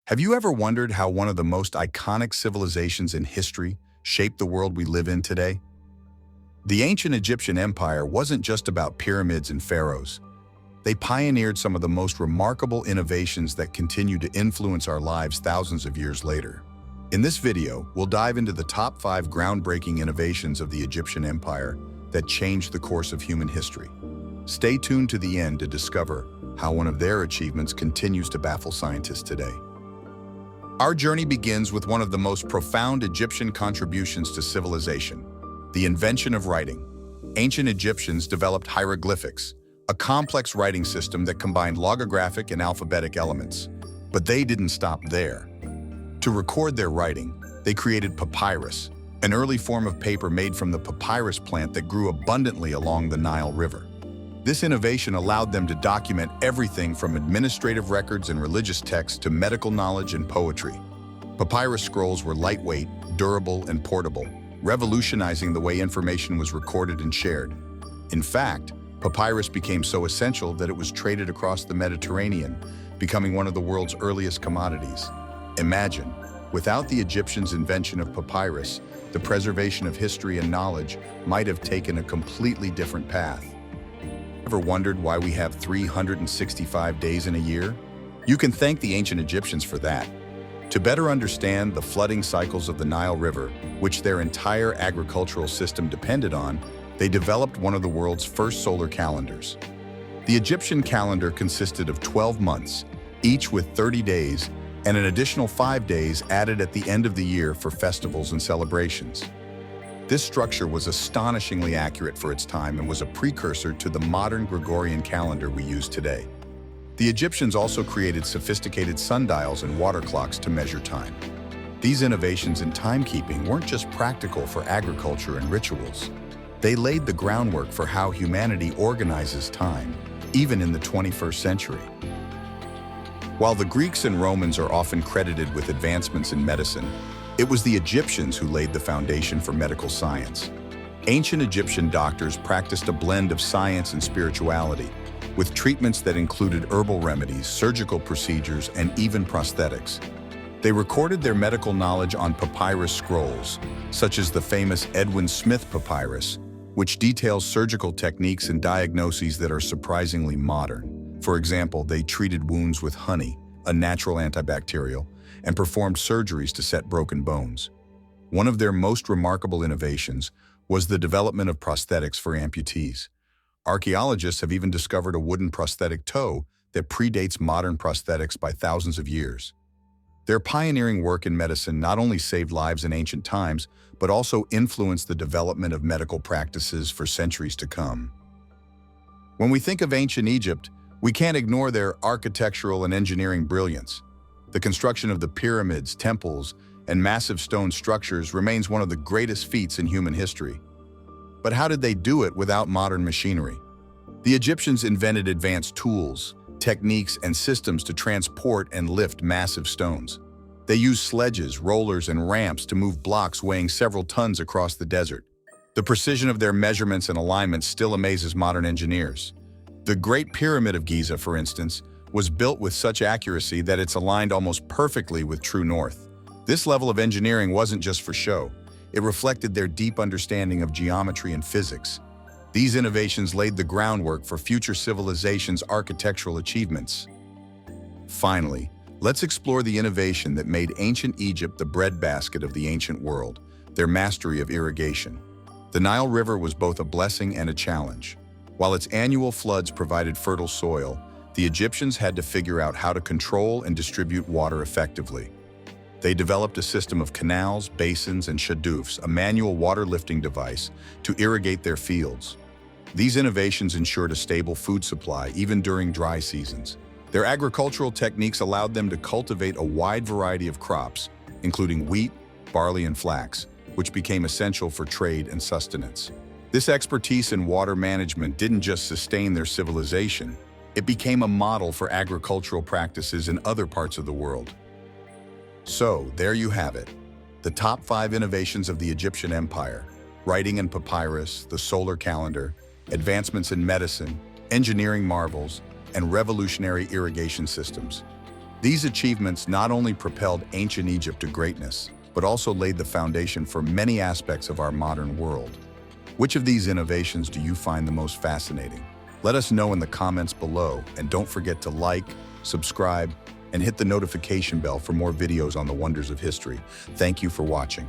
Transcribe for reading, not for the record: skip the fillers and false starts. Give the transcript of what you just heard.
Have you ever wondered how one of the most iconic civilizations in history shaped the world we live in today? The ancient Egyptian empire wasn't just about pyramids and pharaohs. They pioneered some of the most remarkable innovations that continue to influence our lives thousands of years later. In this video, we'll dive into the top 5 groundbreaking innovations of the Egyptian empire that changed the course of human history. Stay tuned to the end to discover how one of their achievements continues to baffle scientists today. Our journey begins with one of the most profound Egyptian contributions to civilization, the invention of writing. Ancient Egyptians developed hieroglyphics, a complex writing system that combined logographic and alphabetic elements. But they didn't stop there. To record their writing, they created papyrus, an early form of paper made from the papyrus plant that grew abundantly along the Nile River. This innovation allowed them to document everything from administrative records and religious texts to medical knowledge and poetry. Papyrus scrolls were lightweight, durable, and portable, revolutionizing the way information was recorded and shared. In fact, papyrus became so essential that it was traded across the Mediterranean, becoming one of the world's earliest commodities. Imagine, without the Egyptians' invention of papyrus, the preservation of history and knowledge might have taken a completely different path. Ever wondered why we have 365 days in a year? You can thank the ancient Egyptians for that. To better understand the flooding cycles of the Nile River, which their entire agricultural system depended on, they developed one of the world's first solar calendars. The Egyptian calendar consisted of 12 months, each with 30 days, and an additional 5 days added at the end of the year for festivals and celebrations. This structure was astonishingly accurate for its time and was a precursor to the modern Gregorian calendar we use today. The Egyptians also created sophisticated sundials and water clocks to measure time. These innovations in timekeeping weren't just practical for agriculture and rituals. They laid the groundwork for how humanity organizes time, even in the 21st century. While the Greeks and Romans are often credited with advancements in medicine, it was the Egyptians who laid the foundation for medical science. Ancient Egyptian doctors practiced a blend of science and spirituality, with treatments that included herbal remedies, surgical procedures, and even prosthetics. They recorded their medical knowledge on papyrus scrolls, such as the famous Edwin Smith papyrus, which details surgical techniques and diagnoses that are surprisingly modern. For example, they treated wounds with honey, a natural antibacterial, and performed surgeries to set broken bones. One of their most remarkable innovations was the development of prosthetics for amputees. Archaeologists have even discovered a wooden prosthetic toe that predates modern prosthetics by thousands of years. Their pioneering work in medicine not only saved lives in ancient times, but also influenced the development of medical practices for centuries to come. When we think of ancient Egypt, we can't ignore their architectural and engineering brilliance. The construction of the pyramids, temples, and massive stone structures remains one of the greatest feats in human history. But how did they do it without modern machinery? The Egyptians invented advanced tools, techniques, and systems to transport and lift massive stones. They used sledges, rollers, and ramps to move blocks weighing several tons across the desert. The precision of their measurements and alignments still amazes modern engineers. The Great Pyramid of Giza, for instance, was built with such accuracy that it's aligned almost perfectly with true north. This level of engineering wasn't just for show. It reflected their deep understanding of geometry and physics. These innovations laid the groundwork for future civilizations' architectural achievements. Finally, let's explore the innovation that made ancient Egypt the breadbasket of the ancient world, their mastery of irrigation. The Nile River was both a blessing and a challenge. While its annual floods provided fertile soil, the Egyptians had to figure out how to control and distribute water effectively. They developed a system of canals, basins, and shadoufs, a manual water-lifting device, to irrigate their fields. These innovations ensured a stable food supply even during dry seasons. Their agricultural techniques allowed them to cultivate a wide variety of crops, including wheat, barley, and flax, which became essential for trade and sustenance. This expertise in water management didn't just sustain their civilization, it became a model for agricultural practices in other parts of the world. So, there you have it. The top 5 innovations of the Egyptian Empire: writing and papyrus, the solar calendar, advancements in medicine, engineering marvels, and revolutionary irrigation systems. These achievements not only propelled ancient Egypt to greatness, but also laid the foundation for many aspects of our modern world. Which of these innovations do you find the most fascinating? Let us know in the comments below, and don't forget to like, subscribe, and hit the notification bell for more videos on the wonders of history. Thank you for watching.